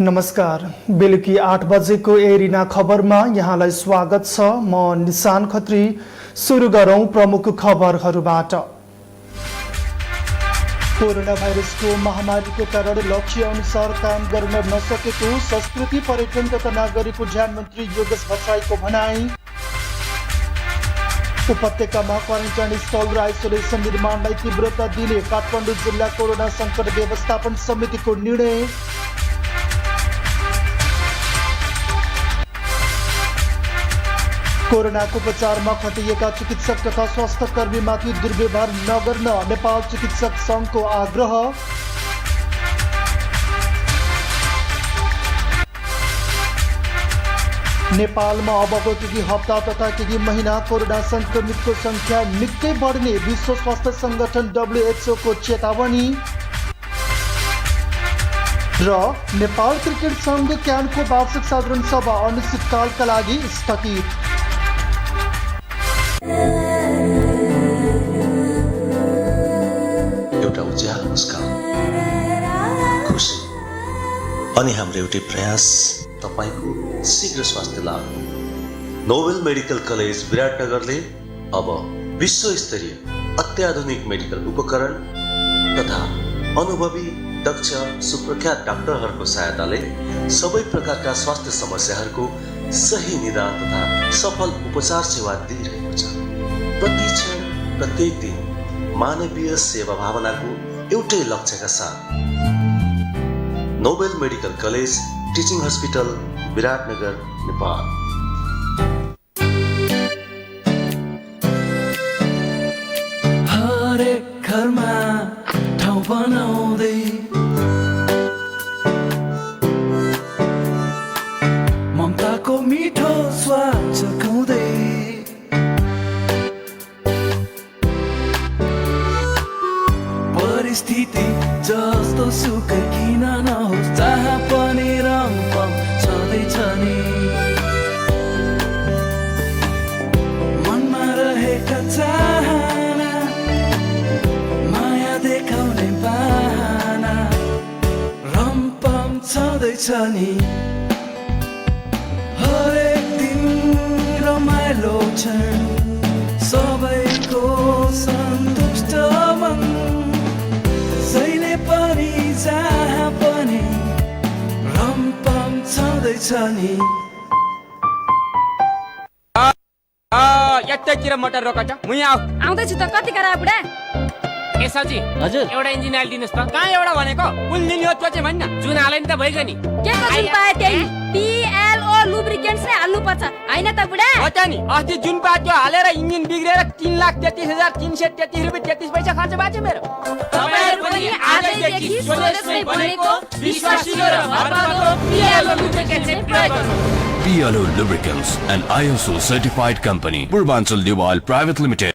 नमस्कार। बेलुकी 8 बजेको एरिना खबरमा यहाँलाई स्वागत छ। म निशान खत्री। सुरु गरौं प्रमुख खबरहरूबाट। कोरोना भाइरसको महामारीको कारण लक्ष्य अनुसार काम गर्न नसकेको संस्कृति पर्यटन तथा नागरिक उड्डयन मन्त्री योगेश भट्टराईको भनाई। उपत्यकामा क्वारेन्टाइन स्थल र आइसोलेसन निर्माणलाई तीव्रता दिने काठमाडौँ जिल्ला कोरोना संकट व्यवस्थापन समितिको निर्णय। कोरोनाको उपचारमा खटिएका चिकित्सक तथा स्वास्थ्य कर्मीमाथि दुर्व्यवहार नगर्न नेपाल चिकित्सक संघको आग्रह। नेपालमा अबको केही हप्ता तथा केही महिना कोरोना संक्रमितको संख्या निकै बढ्ने विश्व स्वास्थ्य संगठन WHO को चेतावनी। र नेपाल क्रिकेट संघ क्यानको वार्षिक साधारण सभा अनिश्चितकालका लागि स्थगित। एउटा उज्यालो मुस्कान, खुसी अनि हाम्रो एउटै प्रयास तपाईको शीघ्र स्वास्थ्य लाभ। नोबेल मेडिकल कलेज विराटनगरले अब विश्व स्तरीय अत्याधुनिक मेडिकल उपकरण तथा अनुभवी दक्ष सुप्रख्यात डाक्टरहरूको सहायताले सबै प्रकारका स्वास्थ्य समस्याहरूको सही निदान तथा सफल उपचार सेवा दिइरहेको छ। प्रति क्षण प्रत्येक दिन मानवीय सेवा भावनाको एउटै लक्ष्यका साथ Nobel medical college teaching hospital Biratnagar Nepal. हरेक घरमा ठाउँ बनाउँदै ममताको मिठो स्वाद चखाउँदै परिस्थिति जस्तो सुकै किन नहोस्, जहाँ पनि रमपम छँदैछ नि। मनमा रहेका चाहना माया देखाउने बहाना रमपम छँदैछ नि। हरेक दिन रमाइलो क्षण सबैको सन्तुष्ट मन, जहिले पनि जहाँ पनि रमपम छँदैछ नि। यतातिर मोटर रोकाछ म यहाँ आउँदैछु त। कति करा बुढा? ए सजी हजुर एउटा इन्जिन आइल दिनुस् त। कहाँ एउटा भनेको कुन दिन हो त्यो चाहिँ भन्न। जुन हाले नि त भइगयो नि। के को जुन पाए त्यही PLO लुब्रिकेन्ट्स नै हाल्नु पर्छ हैन त बुढा? हो त नि। अस्ति जुन पाए त्यो हालेर इन्जिन बिग्रेर 3,33,333 रुपैयाँ 33 पैसा खर्च बाँच्यो मेरो। तपाईहरु पनि आजैदेखि स्वदेशमै बनेको विश्वासिलो र भरपर्दो PLO लुब्रिकेन्ट्स प्रयोग गर्नु। PLO Lubricants, an ISO certified company. Purvanchal Duval Private Limited.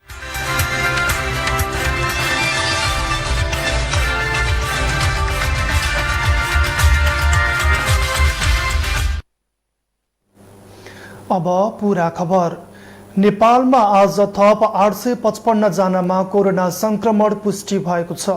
अब पूरा खबर। नेपालमा आज थप 855 जनामा कोरोना संक्रमण पुष्टि भएको छ।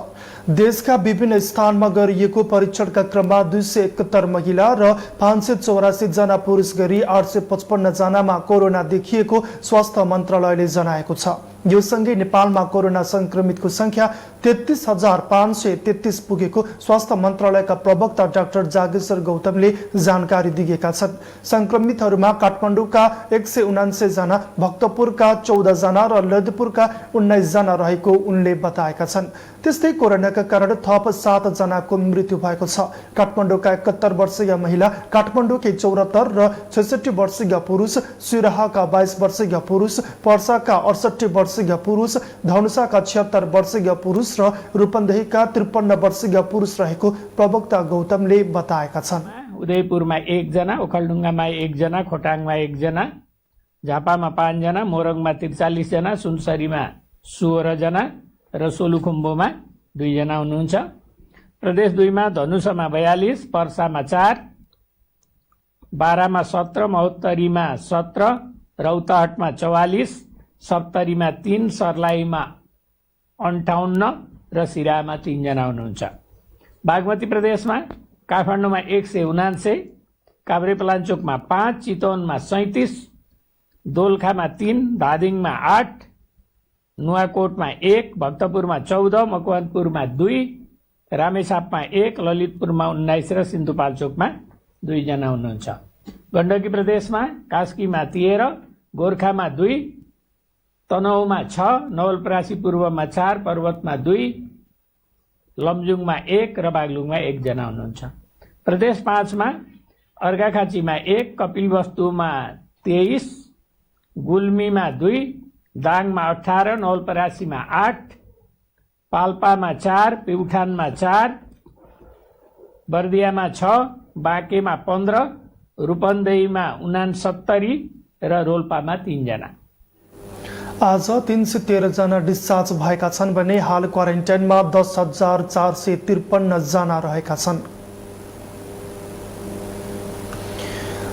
देशका विभिन्न स्थानमा गरिएको परीक्षणका क्रममा 271 महिला र 584 जना पुरुष गरी 855 जनामा कोरोना देखिएको स्वास्थ्य मन्त्रालयले जनाएको छ। यो सँगै नेपालमा कोरोना संक्रमितको संख्या 33,533 पुगेको स्वास्थ्य मन्त्रालयका प्रवक्ता डाक्टर जागेश्वर गौतमले जानकारी दिएका छन्। संक्रमितहरूमा काठमाडौँका 179 जना, भक्तपुरका 14 जना र ललितपुरका 19 जना रहेको उनले बताएका छन्। त्यस्तै कोरोनाका कारण थप 7 जनाको मृत्यु भएको छ। काठमाडौँका 71 वर्षीय महिला, काठमाडौँकै 74 र 66 वर्षीय पुरुष, सिराहाका 22 वर्षीय पुरुष, पर्साका 68 वर्षीय पुरुष, धनुषाका 76 वर्षीय पुरुष र रूपन्देहीका 53 वर्षीय पुरुष रहेको प्रवक्ता गौतमले बताएका छन्। उदयपुरमा 1 जना, ओखलढुङ्गामा 1 जना, खोटाङमा 1 जना, झापामा 5 जना, मोरङमा 43 जना, सुनसरीमा 16 जना र सोलुखुम्बुमा 2 जना हुनुहुन्छ। प्रदेश 2 मा धनुषामा 42, पर्सामा 4, बारामा 17, महोत्तरीमा 17, रौतहटमा 44, सप्तरीमा 3, सर्लाहीमा 58 र सिराहामा 3 जना हुनुहुन्छ। बागमती प्रदेशमा काठमाडौँमा 179, काभ्रेपलाञ्चोकमा 5, चितवनमा 37, दोलखामा 3, धादिङमा 8, नुवाकोटमा 1, भक्तपुरमा 14, मकवानपुरमा 2, रामेछापमा 1, ललितपुरमा 19 र सिन्धुपाल्चोकमा 2 जना हुनुहुन्छ। गण्डकी प्रदेशमा कास्कीमा 13, गोर्खामा 2, तनहुँमा 6, नवलपरासी पूर्वमा 4, पर्वतमा 2, लमजुङमा 1 र बागलुङमा 1 जना हुनुहुन्छ। प्रदेश 5 मा अर्घाखाँचीमा 1, कपिलवस्तुमा 23, गुल्मीमा 2, दाङमा 18, नवलपरासीमा 8, पाल्पामा 4, प्युठानमा 4, बर्दियामा 6, बाँकेमा 15, रूपन्देहीमा 69 र रोल्पामा 3 जना। आज 313 जना डिस्चार्ज भएका छन् भने हाल क्वारेन्टाइनमा 10,453 जना रहेका छन्।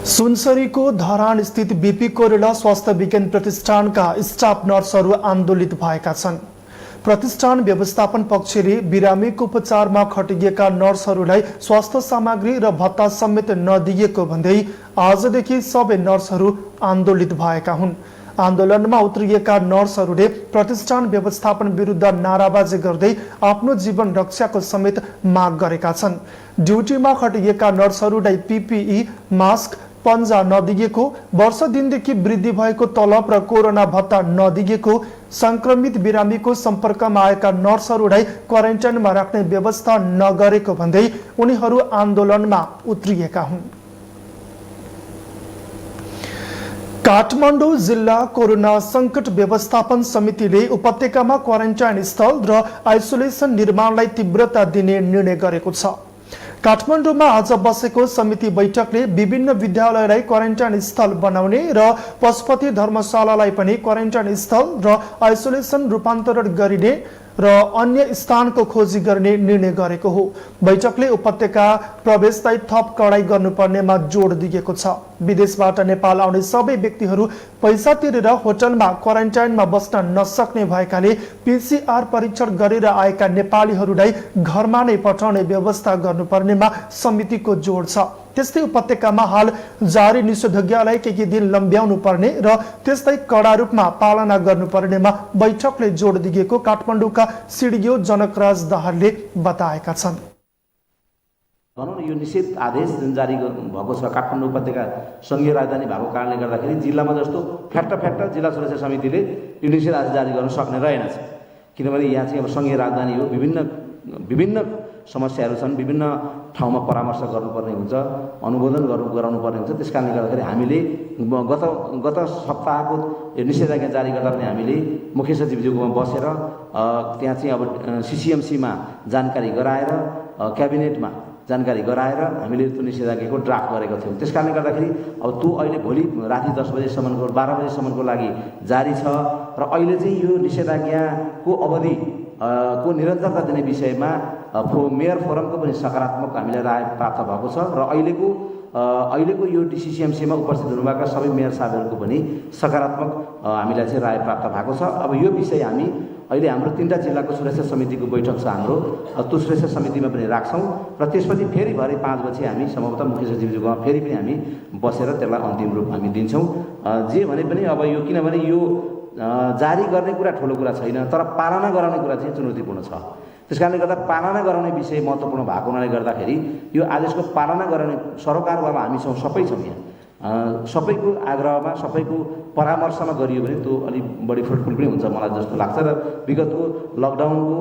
सुनसरीको धरान स्थित बीपी कोइराला स्वास्थ्य विज्ञान प्रतिष्ठानका स्टाफ नर्सहरू आन्दोलित भएका छन्। प्रतिष्ठान व्यवस्थापन पक्षले बिरामीको उपचारमा खटिएका नर्सहरूलाई स्वास्थ्य सामग्री र भत्ता समेत नदिएको भन्दै आजदेखि सबै नर्सहरू आन्दोलित भएका हुन्। आन्दोलनमा उत्रिएका नर्सहरूले प्रतिष्ठान व्यवस्थापन विरुद्ध नाराबाजी गर्दै आफ्नो जीवन रक्षाको समेत माग गरेका छन्। ड्युटीमा खटिएका नर्सहरूलाई पीपीई, मास्क, पन्जा नदिएको, वर्ष दिनदेखि वृद्धि भएको तलब र कोरोना भत्ता नदिएको, संक्रमित बिरामीको सम्पर्कमा आएका नर्सहरूलाई क्वारेन्टाइनमा राख्ने व्यवस्था नगरेको भन्दै उनीहरू आन्दोलनमा उत्रिएका हुन्। काठमाडौँ जिल्ला कोरोना संकट व्यवस्थापन समितिले उपत्यकामा क्वारेन्टाइन स्थल र आइसोलेसन निर्माणलाई तीव्रता दिने निर्णय गरेको छ। काठमाडौँमा आज बसेको समिति बैठकले विभिन्न विद्यालयलाई क्वारेन्टाइन स्थल बनाउने र पशुपति धर्मशालालाई पनि क्वारेन्टाइन स्थल र आइसोलेसन रूपान्तरण गरिने र अन्य स्थानको खोजी गर्ने निर्णय गरेको हो। बैठकले उपत्यका प्रवेशलाई थप कडाई गर्नुपर्नेमा जोड दिएको छ। विदेशबाट नेपाल आउने सबै व्यक्तिहरू पैसा तिरेर होटलमा क्वारेन्टाइनमा बस्न नसक्ने भएकाले पीसीआर परीक्षण गरेर आएका नेपालीहरूलाई घरमा नै पठाउने व्यवस्था गर्नुपर्नेमा समितिको जोड छ। त्यस्तै उपत्यकामा हाल जारी निषेधाज्ञालाई केही दिन लम्ब्याउनु पर्ने र त्यसलाई कडा रूपमा पालना गर्नुपर्नेमा बैठकले जोड दिएको काठमाडौँका सिडिओ जनकराज दाहालले बताएका छन्। भनौँ न यो निषेध आदेश जुन जारी भएको छ काठमाडौँ उपत्यका संघीय राजधानी भएको कारणले गर्दाखेरि जिल्लामा जस्तो फ्याट्ट जिल्ला सुरक्षा समितिले यो निषेध आदेश जारी गर्न सक्ने रहेनछ। किनभने यहाँ चाहिँ अब संघीय राजधानी हो, विभिन्न समस्याहरू छन्, विभिन्न ठाउँमा परामर्श गर्नुपर्ने हुन्छ, अनुमोदन गराउनु पर्ने हुन्छ। त्यस कारणले गर्दाखेरि हामीले गत सप्ताहको यो निषेधाज्ञा जारी गर्दा पनि हामीले मुख्य सचिवज्यूकोमा बसेर त्यहाँ चाहिँ अब सीसीएमसीमा जानकारी गराएर क्याबिनेटमा जानकारी गराएर हामीले त्यो निषेधाज्ञाको ड्राफ्ट गरेको थियौँ। त्यस कारणले गर्दाखेरि अब त्यो अहिले भोलि राति 10 बजेसम्मको 12 बजेसम्मको लागि जारी छ र अहिले चाहिँ यो निषेधाज्ञाको अवधि को निरन्तरता दिने विषयमा मेयर फोरमको पनि सकारात्मक हामीलाई राय प्राप्त भएको छ र अहिलेको यो डिसिसिएमसीमा उपस्थित हुनुभएका सबै मेयर साहबहरूको पनि सकारात्मक हामीलाई चाहिँ राय प्राप्त भएको छ। अब यो विषय हामी अहिले हाम्रो 3टा जिल्लाको सुरक्षा समितिको बैठक छ हाम्रो, त्यो सुरक्षा समितिमा पनि राख्छौँ र त्यसपछि फेरि भरे 5 बजे हामी सम्भवतः मुख्य सचिवज्यूकोमा फेरि पनि हामी बसेर त्यसलाई अन्तिम रूप हामी दिन्छौँ। जे भने पनि अब यो किनभने यो जारी गर्ने कुरा ठुलो कुरा छैन, तर पालना गराउने कुरा चाहिँ चुनौतीपूर्ण छ। त्यस कारणले गर्दा पालना गराउने विषय महत्त्वपूर्ण भएको हुनाले गर्दाखेरि यो आदेशको पालना गराउने सरकारवाला हामी छौँ, सबै छौँ यहाँ। सबैको आग्रहमा सबैको परामर्शमा गरियो भने त्यो अलिक बढी फ्रुटफुल पनि हुन्छ मलाई जस्तो लाग्छ र विगतको लकडाउनको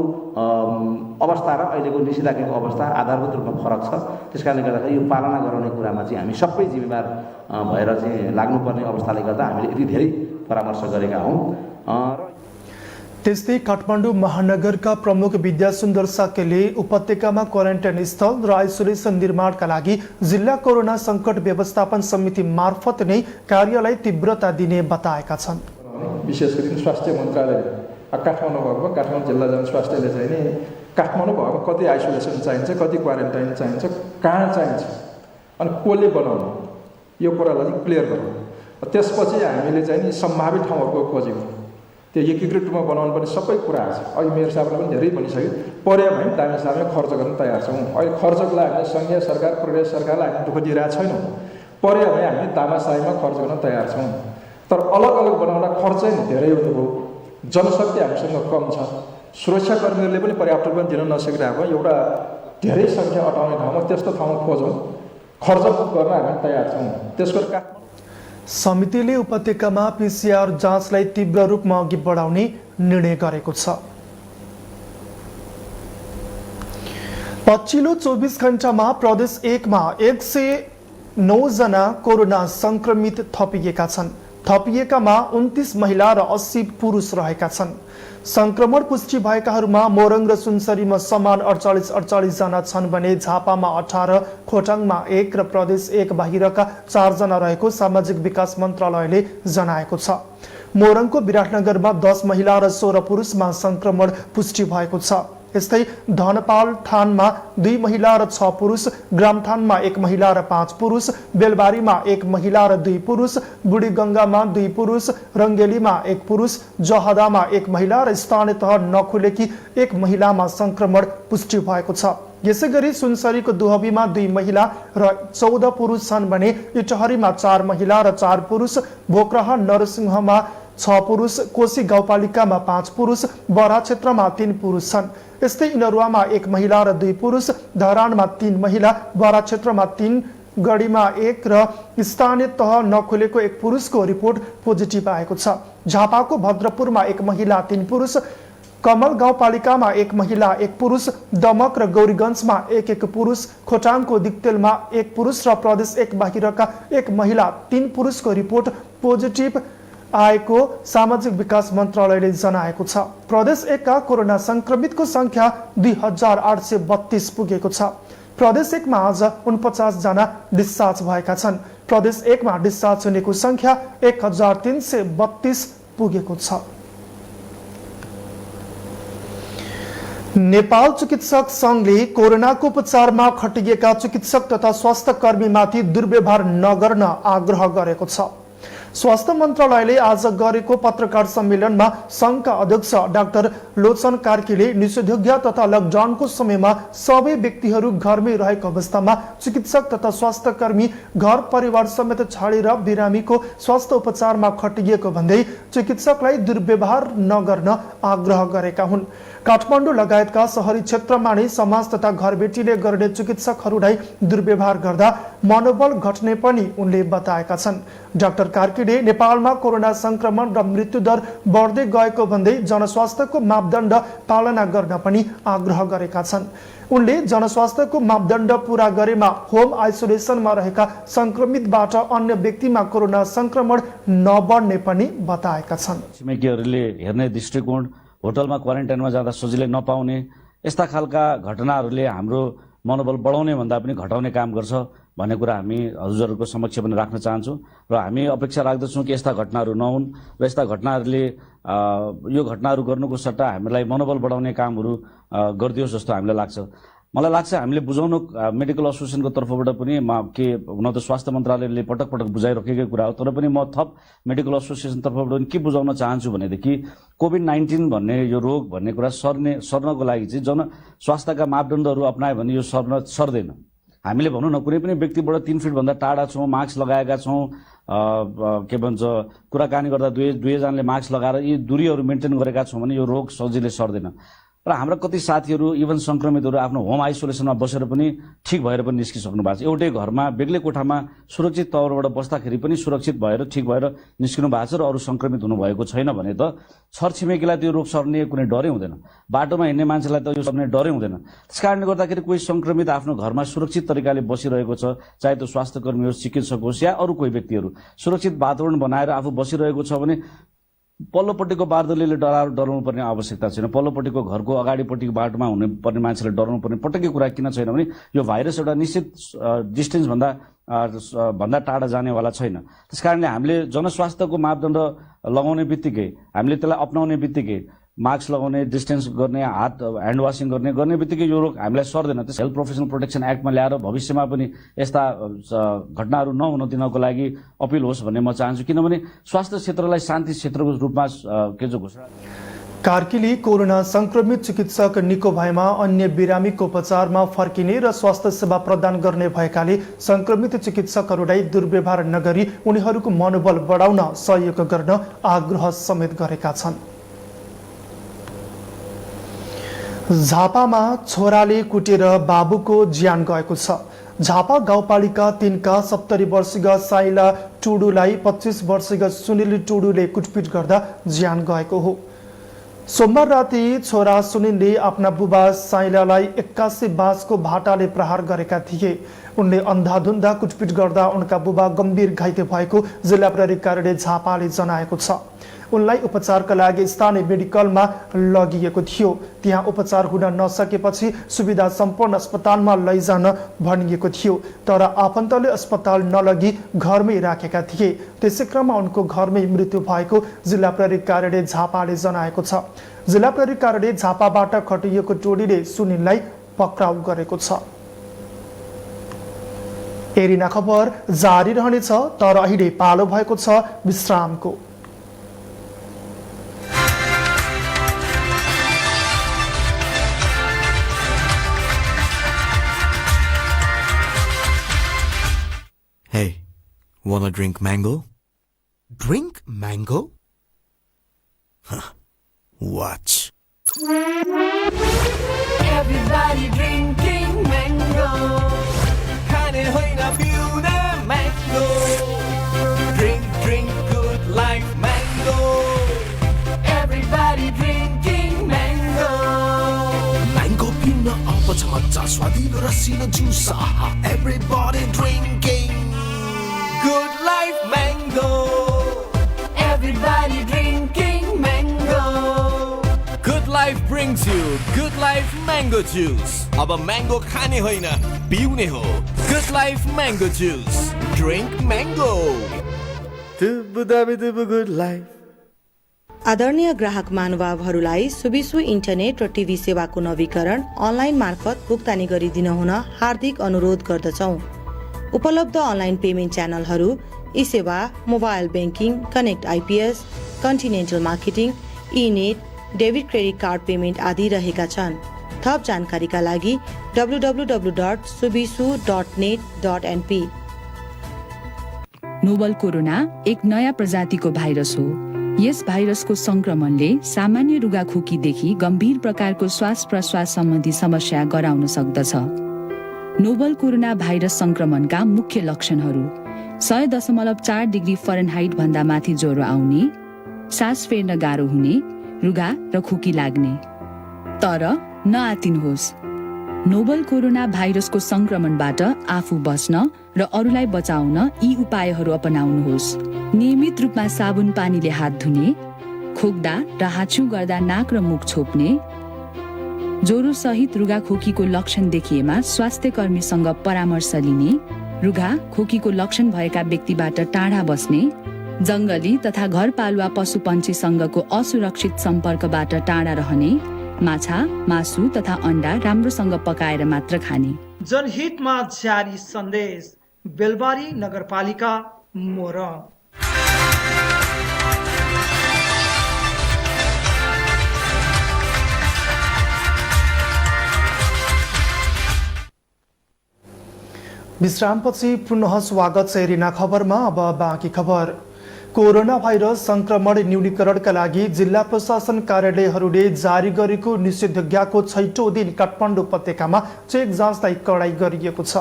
अवस्था र अहिलेको निषेधाज्ञाको अवस्था आधारभूत रूपमा फरक छ। त्यस कारणले गर्दाखेरि यो पालना गराउने कुरामा चाहिँ हामी सबै जिम्मेवार भएर चाहिँ लाग्नुपर्ने अवस्थाले गर्दा हामीले यति धेरै परामर्श गरेका हौँ। त्यस्तै काठमाडौँ महानगरका प्रमुख विद्यासुन्दर साक्यले उपत्यकामा क्वारेन्टाइन स्थल र आइसोलेसन निर्माणका लागि जिल्ला कोरोना संकट व्यवस्थापन समिति मार्फत नै कार्यलाई तीव्रता दिने बताएका छन्। विशेष गरी स्वास्थ्य मन्त्रालयले काठमाडौँ भएको काठमाडौँ जिल्ला जनस्वास्थ्यले चाहिँ नि काठमाडौँ भएको कति आइसोलेसन चाहिन्छ, कति क्वारेन्टाइन चाहिन्छ, कहाँ चाहिन्छ अनि कसले बनाउनु, यो कुरालाई चाहिँ क्लियर गरौँ। त्यसपछि हामीले चाहिँ नि सम्भावित ठाउँहरूको खोज्यौँ त्यो एकीकृत रूपमा बनाउनु पर्ने सबै कुरा छ। अहिले मेयर साहबले पनि धेरै भनिसक्यो, पर्यो भने दामी साहबले खर्च गर्न तयार छौँ। अहिले खर्चको लागि हामीले सङ्घीय सरकार प्रदेश सरकारलाई हामी दुःख दिइरहेको छैनौँ, पर्यो भने हामी तामासाईमा खर्च गर्न तयार छौँ। तर अलग अलग बनाउँदा खर्च नै धेरै हुनुभयो, जनशक्ति हामीसँग कम छ, सुरक्षाकर्मीहरूले पनि पर्याप्त रूपमा दिन नसकिरहेको एउटा धेरै सङ्ख्या अटाउने ठाउँमा त्यस्तो ठाउँ खोजौँ, खर्च गर्न हामी तयार छौँ। त्यसको समितिले उपत्यकामा PCR जाँचलाई तीव्र रूपमा अघि बढाउने निर्णय गरेको छ। पछिल्लो 24 घण्टामा प्रदेश 1 मा 109 जना कोरोना संक्रमित थपिएका छन्। थपिएकामा 29 महिला र 80 पुरुष रहेका छन्। संक्रमण पुष्टि भएकाहरूमा मोरङ र सुनसरीमा समान 48 जना छन् भने झापामा 18, खोटाङमा 1 र प्रदेश 1 बाहिरका 4 जना रहेको सामाजिक विकास मन्त्रालयले जनाएको छ। मोरङको विराटनगरमा 10 महिला र 16 पुरुषमा संक्रमण पुष्टि भएको छ। यस्तै धनपाल थानमा 2 महिला र 6 पुरुष, ग्रामथानमा 1 महिला र 5 पुरुष, बेलबारीमा 1 महिला र 2 पुरुष, बुढीगङ्गामा 2 पुरुष, रङ्गेलीमा 1 पुरुष, जहदामा 1 महिला र स्थानीय तह नखुलेकी 1 महिलामा संक्रमण पुष्टि भएको छ। यसैगरी सुनसरीको दुहबीमा 2 महिला र 14 पुरुष छन् भने इटहरीमा 4 महिला र 4 पुरुष, भोकराहा नरसिंहमा 6 पुरुष, कोशी गाउँपालिकामा 5 पुरुष, बरा क्षेत्रमा 3 पुरुष छन्। यस्तै इनरुवामा 1 महिला र 2 पुरुष, धरानमा 3 महिला, बरा क्षेत्रमा 3, गढीमा 1 र स्थानीय तह नखुलेको 1 पुरुषको रिपोर्ट पोजिटिभ आएको छ। झापाको भद्रपुरमा 1 महिला 3 पुरुष, कमल गाउँपालिकामा 1 महिला 1 पुरुष, दमक र गौरीगञ्जमा 1 पुरुष, खोटाङको दिक्तेलमा 1 पुरुष र प्रदेश 1 बाहिरका 1 महिला 3 पुरुषको रिपोर्ट पोजिटिभ आएको सामाजिक विकास मन्त्रालयले जनाएको छ। प्रदेश 1 का कोरोना संक्रमितको संख्या 2832 पुगेको छ। प्रदेश 1 मा आज 49 जना डिस्चार्ज भएका छन्। प्रदेश 1 मा डिस्चार्ज हुनेको संख्या 1332 पुगेको छ। नेपाल चिकित्सक संघले कोरोनाको उपचारमा खटिएका चिकित्सक तथा स्वास्थ्य कर्मीमाथि दुर्व्यवहार नगर्न आग्रह गरेको छ। स्वास्थ्य मन्त्रालयले आज गरेको पत्रकार सम्मेलनमा संघका अध्यक्ष डाक्टर लोचन कार्कीले निषेधाज्ञा तथा लकडाउनको समयमा सबै व्यक्तिहरू घरमै रहेको अवस्थामा चिकित्सक तथा स्वास्थ्य कर्मी घर परिवार समेत छाडेर बिरामीको स्वास्थ्य उपचारमा खटिएको भन्दै चिकित्सकलाई दुर्व्यवहार नगर्न आग्रह गरेका हुन्। काठमाडौँ लगायतका शहरी क्षेत्रमा नै समाज तथा घरबेटीले गर्ने चिकित्सकहरूलाई दुर्व्यवहार गर्दा मनोबल घट्ने पनि उनले बताएका छन्। डाक्टर कार्कीले नेपालमा कोरोना संक्रमण र मृत्युदर बढ्दै गएको भन्दै जनस्वास्थ्यको मापदण्ड पालना गर्न पनि आग्रह गरेका छन्। उनले जनस्वास्थ्यको मापदण्ड पूरा गरेमा होम आइसोलेसनमा रहेका संक्रमितबाट अन्य व्यक्तिमा कोरोना संक्रमण नबढ्ने पनि बताएका छन्। छिमेकीहरूले हेर्ने दृष्टिकोण, होटलमा क्वारेन्टाइनमा जाँदा सजिलै नपाउने, यस्ता खालका घटनाहरूले हाम्रो मनोबल बढाउने भन्दा पनि घटाउने काम गर्छ भन्ने कुरा हामी हजुरहरूको समक्ष पनि राख्न चाहन्छौँ र हामी अपेक्षा राख्दछौँ कि यस्ता घटनाहरू नहुन् र यस्ता घटनाहरूले यो घटनाहरू गर्नुको सट्टा हामीलाई मनोबल बढाउने कामहरू गरिदियोस् जस्तो हामीलाई लाग्छ। मलाई लाग्छ हामीले बुझाउनु मेडिकल एसोसिएसनको तर्फबाट पनि के हुन त स्वास्थ्य मन्त्रालयले पटक पटक बुझाइराखेकै कुरा हो, तर पनि म थप मेडिकल एसोसिएसन तर्फबाट पनि के बुझाउन चाहन्छु भनेदेखि कोभिड-19 भन्ने यो रोग भन्ने कुरा सर्नको लागि चाहिँ जन स्वास्थ्यका मापदण्डहरू अपनायो भने यो सर्दैन। हामीले भनौँ न कुनै पनि व्यक्तिबाट 3 फिटभन्दा टाढा छौँ, मास्क लगाएका छौँ, के भन्छ कुराकानी गर्दा दुवैजनाले मास्क लगाएर यी दूरीहरू मेन्टेन गरेका छौँ भने यो रोग सजिलै सर्दैन। र हाम्रा कति साथीहरू इभन संक्रमितहरू आफ्नो होम आइसोलेसनमा बसेर पनि ठिक भएर पनि निस्किसक्नु भएको छ। एउटै घरमा बेग्लै कोठामा सुरक्षित तवरबाट बस्दाखेरि पनि सुरक्षित भएर ठिक भएर निस्किनु भएको छ र अरू संक्रमित हुनुभएको छैन भने त छरछिमेकीलाई त्यो रोग सर्ने कुनै डरै हुँदैन, बाटोमा हिँड्ने मान्छेलाई त यो सर्ने डरै हुँदैन। त्यस कारणले गर्दाखेरि कोही संक्रमित आफ्नो घरमा सुरक्षित तरिकाले बसिरहेको छ, चाहे त्यो स्वास्थ्यकर्मी होस्, चिकित्सक होस् या अरू कोही व्यक्तिहरू सुरक्षित वातावरण बनाएर आफू बसिरहेको छ भने पल्लोपट्टिको बारदलीले डराउनु पर्ने आवश्यकता छैन। पल्लोपट्टिको घरको अगाडिपट्टिको बाटोमा हुने पर्ने मान्छेले डराउनु पर्ने पटक्कै कुरा किन छैन भने यो भाइरस एउटा निश्चित डिस्टेन्स भन्दा टाढा जानेवाला छैन। त्यसकारणले हामीले जनस्वास्थ्यको मापदण्ड लगाउने बित्तिकै, हामीले त्यसलाई अपनाउने बित्तिकै मास्क लगाउने, डिस्टेन्स गर्ने, हात ह्यान्ड वासिङ गर्ने बित्तिकै यो रोग हामीलाई सर्दैन। त्यस हेल्थ प्रोफेसनल प्रोटेक्सन एक्टमा ल्याएर भविष्यमा पनि यस्ता घटनाहरू नहुन दिनको लागि अपिल होस् भन्ने म चाहन्छु, किनभने स्वास्थ्य क्षेत्रलाई शान्ति क्षेत्रको रूपमा घोषणा। कार्कीले कोरोना संक्रमित चिकित्सक निको भएमा अन्य बिरामीको उपचारमा फर्किने र स्वास्थ्य सेवा प्रदान गर्ने भएकाले संक्रमित चिकित्सकहरूलाई दुर्व्यवहार नगरी उनीहरूको मनोबल बढाउन सहयोग गर्न आग्रह समेत गरेका छन्। झापामा छोराले कुटेर बाबुको ज्यान गएको छ। झापा गाउँपालिका 3 का 70 वर्षीय साइला टुडुलाई 25 वर्षीय सुनिल टुडुले कुटपिट गर्दा ज्यान गएको हो। सोमबार राति छोरा सुनिलले आफ्ना बुबा साइलालाई 81 बाँसको भाटाले प्रहार गरेका थिए। उनले अन्धाधुन्दा कुटपिट गर्दा उनका बुबा गम्भीर घाइते भएको जिल्ला प्रहरी कार्यालय झापाले जनाएको छ। उनलाई उपचारका लागि स्थानीय मेडिकलमा लगिएको थियो। त्यहाँ उपचार हुन नसकेपछि सुविधा सम्पन्न अस्पतालमा लैजान भनिएको थियो, तर आफन्तले अस्पताल नलगी घरमै राखेका थिए। त्यसै क्रममा उनको घरमै मृत्यु भएको जिल्ला प्रहरी कार्यालय झापाले जनाएको छ। जिल्ला प्रहरी कार्यालय झापाबाट खटिएको टोलीले सुनिललाई पक्राउ गरेको छ। एरिना खबर जारी रहनेछ, तर अहिले पालो भएको छ विश्रामको। Hey, wanna drink mango? Drink mango? Huh. Watch. Everybody drinking mango. खाने होइन पिउने mango. Drink good life mango. Everybody drinking mango. Mango पिउन अब छ मजा, स्वादिलो रसिलो juice, everybody drinking Good life mango. Everybody drinking mango. Good life brings you good life mango juice. अब mango खाने होइन पिउने हो. Good life mango juice. Drink mango. Tubu good life. आदरणीय ग्राहक महानुभावहरूलाई सुबिसु इन्टरनेट र टिभी सेवाको नवीकरण अनलाइन मार्फत भुक्तानी गरिदिन हुन हार्दिक अनुरोध गर्दछौँ। उपलब्ध अनलाइन पेमेन्ट च्यानलहरू e Sewa, mobile banking, connect IPS, continental marketing, e net, debit credit card payment आदि रहेका छन्। थप जानकारीका लागि www.subisu.net.np। नोभल कोरोना एक नयाँ प्रजातिको भाइरस हो। यस भाइरसको संक्रमणले सामान्य रुगाखोकीदेखि गम्भीर प्रकारको श्वास प्रश्वास सम्बन्धी समस्या गराउन सक्दछ। नोभल कोरोना भाइरस संक्रमणका मुख्य लक्षणहरू 100.4 डिग्री फरेनहाइट भन्दा माथि ज्वरो आउने, सास फेर्न गाह्रो हुने, रुगा र खोकी लाग्ने। तर नआतिनुहोस्, नोभल कोरोना भाइरसको संक्रमणबाट आफू बस्न र अरूलाई बचाउन यी उपायहरू अपनाउनुहोस्। नियमित रूपमा साबुन पानीले हात धुने, खोक्दा र हाछ्यु गर्दा नाक र मुख छोप्ने, ज्वरो सहित रुगा खोकीको लक्षण देखिएमा स्वास्थ्य कर्मीसँग परामर्श लिने, रुगा खोकीको लक्षण भएका व्यक्तिबाट टाढा बस्ने, जंगली तथा घरपालुवा पशुपन्छीसँगको असुरक्षित सम्पर्कबाट टाढा रहने, माछा, मासु तथा अण्डा राम्रोसँग पकाएर मात्र खाने। जनहितमा जारी सन्देश, बेलबारी नगरपालिका मोरङ। विश्रामपछि पुनः स्वागत छ एरिना खबरमा। अब बाँकी खबर। कोरोना भाइरस संक्रमण न्यूनीकरणका लागि जिल्ला प्रशासन कार्यालयहरूले जारी गरेको निषेधाज्ञाको 6औं दिन काठमाडौँ उपत्यकामा चेक जाँचलाई कडाई गरिएको छ।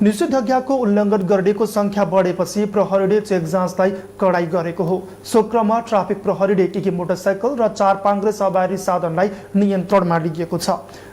निषेधाज्ञाको उल्लङ्घन गर्नेको संख्या बढेपछि प्रहरीले चेक जाँचलाई कडाई गरेको हो। सो क्रममा ट्राफिक प्रहरीले केही मोटरसाइकल र 4 पाङ्ग्रे सवारी साधनलाई नियन्त्रणमा लिएको छ।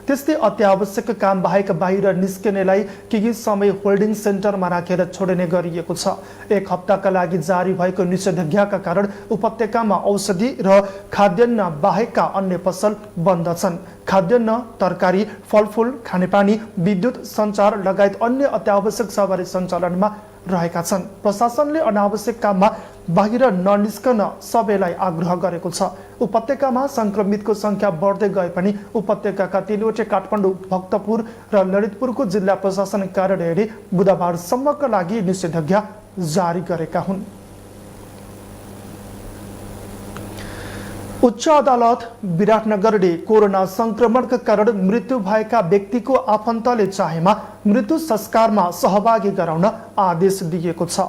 त्यस्तै अत्यावश्यक काम बाहेक बाहिर निस्कनेलाई केही समय होल्डिङ सेन्टरमा राखेर छोड्ने गरिएको छ। 1 हप्ताका लागि जारी भएको निषेधाज्ञाका कारण उपत्यकामा औषधि र खाद्यान्न बाहेकका अन्य पसल बन्द छन्। खाद्यान्न, तरकारी, फलफुल, खानेपानी, विद्युत, सञ्चार लगायत अन्य अत्यावश्यक सेवाहरू सञ्चालनमा रहेका छन्। प्रशासनले अनावश्यक काममा बाहिर ननिस्कन सबैलाई आग्रह गरेको छ। उपत्यकामा संक्रमितको संख्या बढ्दै गए पनि उपत्यकाका तीनवटै काठमाडौँ, भक्तपुर र ललितपुरको जिल्ला प्रशासन कार्यालयले बुधबारसम्मका लागि निषेधाज्ञा जारी गरेका हुन्। उच्च अदालत विराटनगरले कोरोना संक्रमणका कारण मृत्यु भएका व्यक्तिको आफन्तले चाहेमा मृत्यु संस्कारमा सहभागी गराउन आदेश दिएको छ।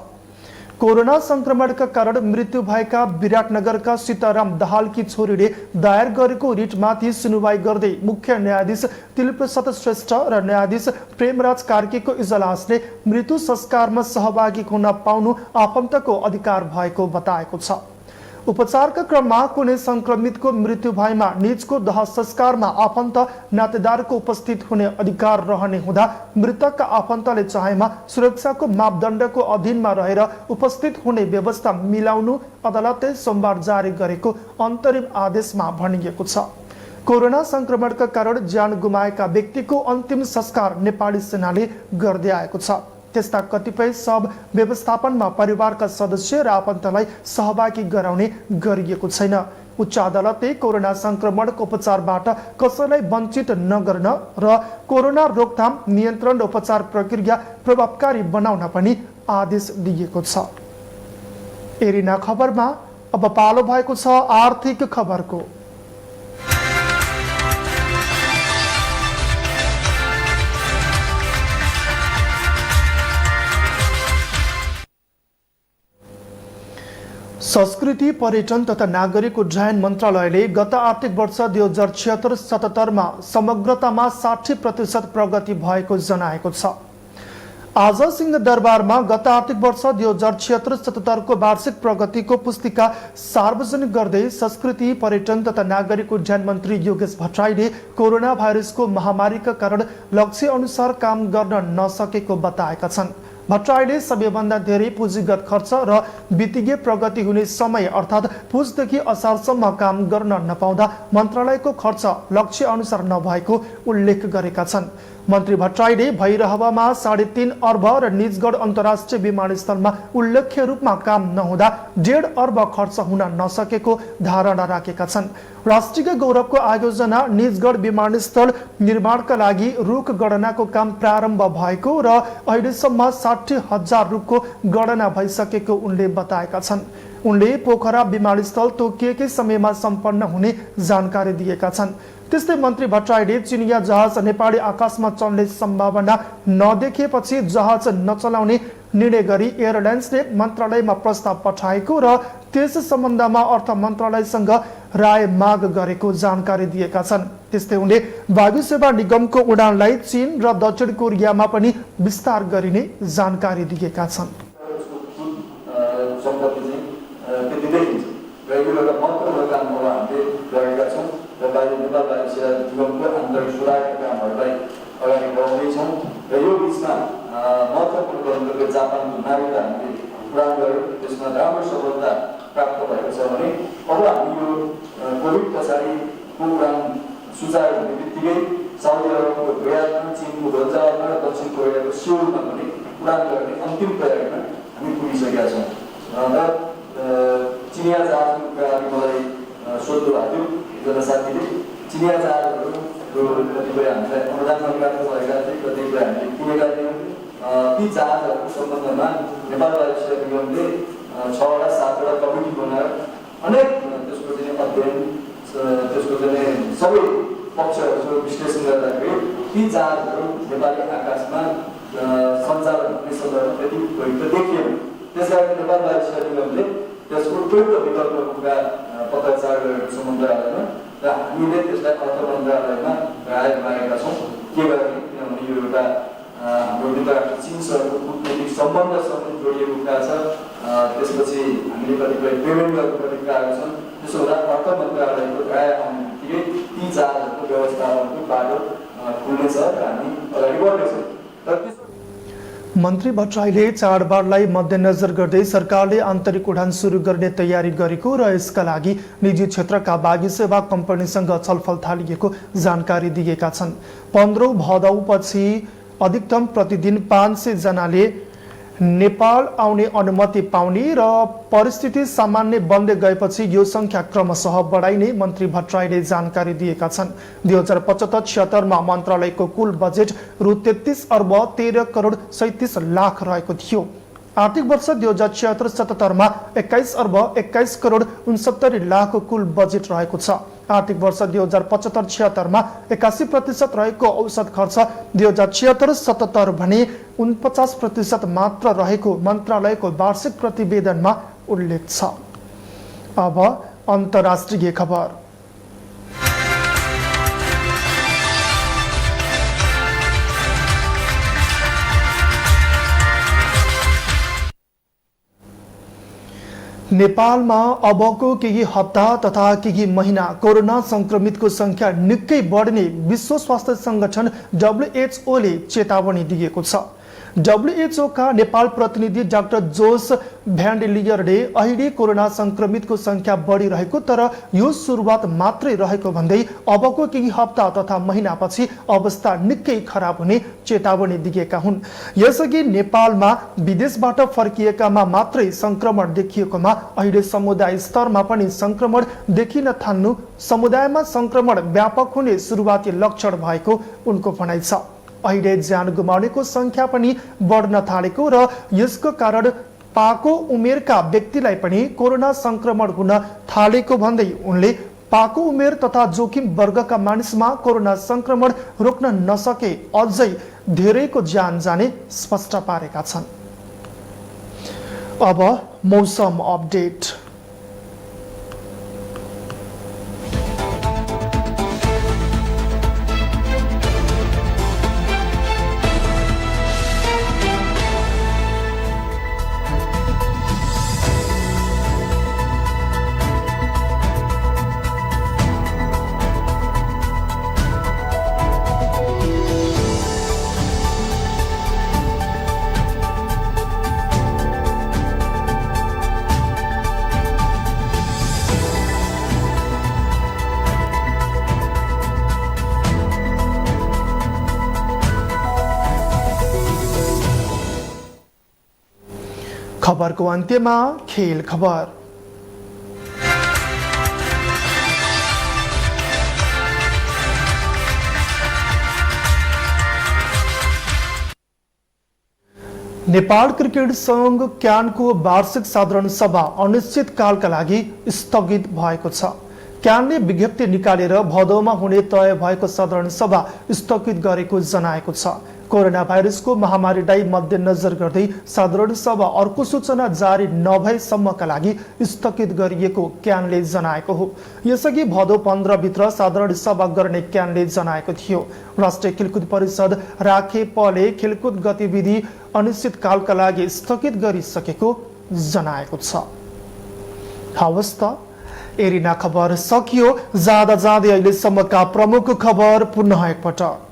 कोरोना संक्रमणका कारण मृत्यु भएका विराटनगरका सीताराम दाहालकी छोरीले दायर गरेको रिटमाथि सुनवाई गर्दै मुख्य न्यायाधीश तिलप्रसाद श्रेष्ठ र न्यायाधीश प्रेमराज कार्कीको इजलासले मृत्यु संस्कारमा सहभागी हुन पाउनु आफन्तको अधिकार भएको बताएको छ। उपचारका क्रममा कुनै संक्रमितको मृत्यु भएमा निजको दाह संस्कारमा आफन्त नातेदारको उपस्थित हुने अधिकार रहने हुँदा मृतकका आफन्तले चाहेमा सुरक्षाको मापदण्डको अधीनमा रहेर उपस्थित हुने व्यवस्था मिलाउनु अदालतले सोमबार जारी गरेको अन्तरिम आदेशमा भनिएको छ। कोरोना संक्रमणका कारण ज्यान गुमाएका व्यक्तिको अन्तिम संस्कार नेपाली सेनाले गर्दै आएको छ। त्यस्ता कतिपय सब व्यवस्थापनमा परिवारका सदस्य र आफन्तलाई सहभागी गराउने गरिएको छैन। उच्च अदालतले कोरोना संक्रमणको उपचारबाट कसैलाई वञ्चित नगर्न र कोरोना रोकथाम, नियन्त्रण र उपचार प्रक्रिया प्रभावकारी बनाउन पनि आदेश दिएको छ। एरिना खबरमा अब पालो भएको छ आर्थिक खबरको। संस्कृति, पर्यटन तथा नागरिक उड्डयन मन्त्रालयले गत आर्थिक वर्ष 2076-77 मा समग्रतामा 60% प्रगति भएको जनाएको छ। आज सिंहदरबारमा गत आर्थिक वर्ष 2076-77 को वार्षिक प्रगतिको पुस्तिका सार्वजनिक गर्दै संस्कृति, पर्यटन तथा नागरिक उड्डयन मन्त्री योगेश भट्टराईले कोरोना भाइरसको महामारीका कारण लक्ष्य अनुसार काम गर्न नसकेको बताएका छन्। भट्टराईले सबैभन्दा धेरै पुँजीगत खर्च र वित्तीय प्रगति हुने समय अर्थात् पुसदेखि असारसम्म काम गर्न नपाउँदा मन्त्रालयको खर्च लक्ष्य अनुसार नभएको उल्लेख गरेका छन्। मन्त्री भट्टराईले भैरहवामा 3.5 अर्ब र निजगढ अन्तर्राष्ट्रिय विमानस्थलमा उल्लेख्य रूपमा काम नहुँदा 1.5 अर्ब खर्च हुन नसकेको धारणा राखेका छन्। राष्ट्रिय गौरवको आयोजना निजगढ विमानस्थल निर्माणका लागि रुख गणनाको काम प्रारम्भ भएको र अहिलेसम्म 60,000 रुखको गणना भइसकेको उनले बताएका छन्। उनले पोखरा विमानस्थल तोकिएकै समयमा सम्पन्न हुने जानकारी दिएका छन्। त्यस्तै मन्त्री भट्टराईले चिनिया जहाज नेपाली आकाशमा चल्ने सम्भावना नदेखेपछि जहाज नचलाउने निर्णय गरी एयरलाइन्सले मन्त्रालयमा प्रस्ताव पठाएको र त्यस सम्बन्धमा अर्थ मन्त्रालयसँग राय माग गरेको जानकारी दिएका छन्। त्यस्तै उनले वायु सेवा निगमको उडानलाई चीन र दक्षिण कोरियामा पनि विस्तार गरिने जानकारी दिएका छन्। अगाडि बढाउँदैछौँ र यो बिचमा महत्त्वपूर्ण गन्तव्य जापानको नागरिकता हामीले उडान गऱ्यौँ, त्यसमा राम्रो सफलता प्राप्त भएको छ भने अब हामी यो कोभिड पछाडिको उडान सुचारू हुने बित्तिकै साउदी अरबको रियादमा, चीनको गन्जावामा र दक्षिण कोरियाको सिउलमा पनि उडान गर्ने अन्तिम तयारीमा हामी पुगिसकेका छौँ। र चिनिया जहाजको कुरा मलाई सोध्नु भएको थियो एकजना साथीले। चिनिया जहाजहरू कतिपय हामीलाई अनुदानमा प्राप्त भएका थिए, कतिपय हामीले किनेका थियौँ। ती जहाजहरूको सम्बन्धमा नेपाल वायु सेवा निगमले 6-7 कमिटी बनाएर अनेक त्यसको चाहिँ अध्ययन, त्यसको चाहिँ सबै पक्षहरूको विश्लेषण गर्दाखेरि ती जहाजहरू नेपाली आकाशमा सञ्चालन हुने सन्दर्भ त्यति उपयुक्त देखिएन। त्यसकारण नेपाल वायु सेवा निगमले त्यसको उपयुक्त विकल्पका पत्राचार गरेको छ मन्त्रालयमा र हामीले त्यसलाई अर्थ मन्त्रालयमा राय मागेका छौँ के गर्ने, किनभने यो एउटा हाम्रो अन्तर्राष्ट्रिय चीनसँगको कूटनीतिक सम्बन्धसँग जोडिएको कुरा छ। त्यसपछि हामीले कतिपय पेमेन्ट गर्नुपर्ने कुराहरू छन्। त्यसो हुँदा अर्थ मन्त्रालयको राय आउने बित्तिकै ती जहाजहरूको व्यवस्थापनको बाटो खुल्नेछ र हामी अगाडि बढ्नेछौँ। मन्त्री भट्टराईले चाडबाडलाई मध्यनजर गर्दै सरकारले आन्तरिक उडान सुरु गर्ने तयारी गरेको र यसका लागि निजी क्षेत्रका वायु सेवा कम्पनीसँग छलफल थालिएको जानकारी दिएका छन्। 15 भदौपछि अधिकतम प्रतिदिन 500 जनाले नेपाल आउने अनुमति पाउने र परिस्थिति सामान्य बन्दै गएपछि यो संख्या क्रमशः बढाइने मन्त्री भट्टराईले जानकारी दिएका छन्। 2075-76 मा मन्त्रालयको कुल बजेट रु 33 अर्ब 13 करोड 37 लाख रहेको थियो। आर्थिक वर्ष 2076-77 मा 21 अर्ब 21 करोड 69 लाख कुल बजेट रहेको छ। आर्थिक वर्ष 2075-76 मा 81% रहेको औसत खर्च 2076-77 भने 49% मात्र रहेको मन्त्रालयको वार्षिक प्रतिवेदनमा उल्लेख छ। अब अन्तर्राष्ट्रिय खबर। नेपालमा अबको केही हप्ता तथा केही महिना कोरोना संक्रमितको संख्या निकै बढ्ने विश्व स्वास्थ्य संगठन WHO ले चेतावनी दिएको छ। WHO का नेपाल प्रतिनिधि डाक्टर जोस भ्यान्डेलियरले अहिले कोरोना संक्रमितको संख्या बढिरहेको तर यो सुरुवात मात्रै रहेको भन्दै अबको केही हप्ता तथा महिनापछि अवस्था निकै खराब हुने चेतावनी दिएका हुन्। यसअघि नेपालमा विदेशबाट फर्किएकामा मात्रै संक्रमण देखिएकोमा अहिले समुदाय स्तरमा पनि संक्रमण देखिन थाल्नु समुदायमा संक्रमण व्यापक हुने सुरुवाती लक्षण भएको उनको भनाइ छ। अहिले ज्यान गुमाउनेको संख्या पनि बढ्न थालेको र यसको कारण पाको उमेरका व्यक्तिलाई पनि कोरोना संक्रमण हुन थालेको भन्दै उनले पाको उमेर तथा जोखिम वर्गका मानिसमा कोरोना संक्रमण रोक्न नसके अझै धेरैको ज्यान जाने स्पष्ट पारेका छन्। अब मौसम अपडेट। खबरको अन्त्यमा खेल खबर। नेपाल क्रिकेट संघ क्यानको वार्षिक साधारण सभा अनिश्चितकालका लागि स्थगित भएको छ। क्यानले विज्ञप्ति निकालेर भदौमा हुने तय भएको साधारण सभा स्थगित गरेको जनाएको छ। कोरोना भाइरसको महामारीलाई मध्यनजर गर्दै साधारण सभा अर्को सूचना जारी नभएसम्मका लागि स्थगित गरिएको क्यानले जनाएको हो। यसअघि भदौ 15 भित्र साधारण सभा गर्ने क्यानले जनाएको थियो। राष्ट्रिय खेलकुद परिषद राखेपले खेलकुद गतिविधि अनिश्चितकालका लागि स्थगित गरिसकेको जनाएको छ। हवस् त एरिना खबर सकियो। जाँदा जाँदै अहिलेसम्मका प्रमुख खबर पुनः एकपटक।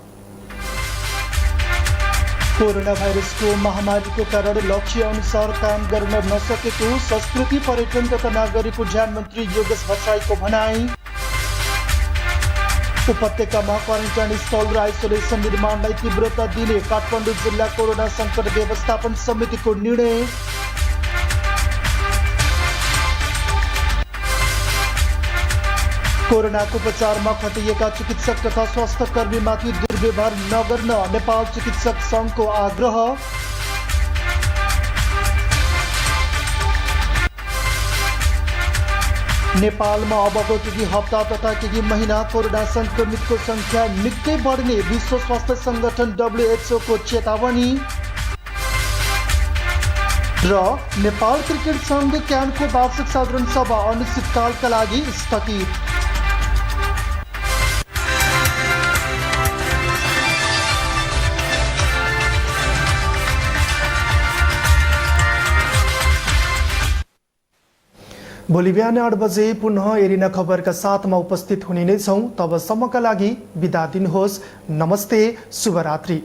कोरोना भाइरसको महामारीको कारण लक्ष्य अनुसार काम गर्न नसकेको संस्कृति पर्यटन तथा नागरिक उड्डयन मन्त्री योगेश भट्टराईको भनाई। उपत्यकामा क्वारेन्टाइन स्थल र आइसोलेसन निर्माणलाई तीव्रता दिने काठमाडौँ जिल्ला कोरोना संकट व्यवस्थापन समितिको निर्णय। कोरोनाको उपचारमा खटिएका चिकित्सक तथा स्वास्थ्य कर्मीमाथि दुर्व्यवहार नगर्न नेपाल चिकित्सक संघको आग्रह। नेपालमा अबको केही हप्ता तथा केही महिना कोरोना संक्रमितको संख्या निकै बढ्ने विश्व स्वास्थ्य संगठन WHO को चेतावनी। र नेपाल क्रिकेट संघ क्यानको वार्षिक साधारण सभा अनिश्चितकालका लागि स्थगित। भोलि बिहान 8 बजे पुनः एरिना खबरका साथमा उपस्थित हुने नै छौं। तबसम्मका लागि बिदा दिनुहोस्। नमस्ते, शुभरात्रि।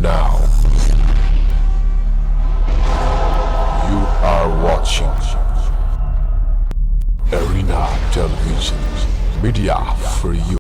Now you are watching for you.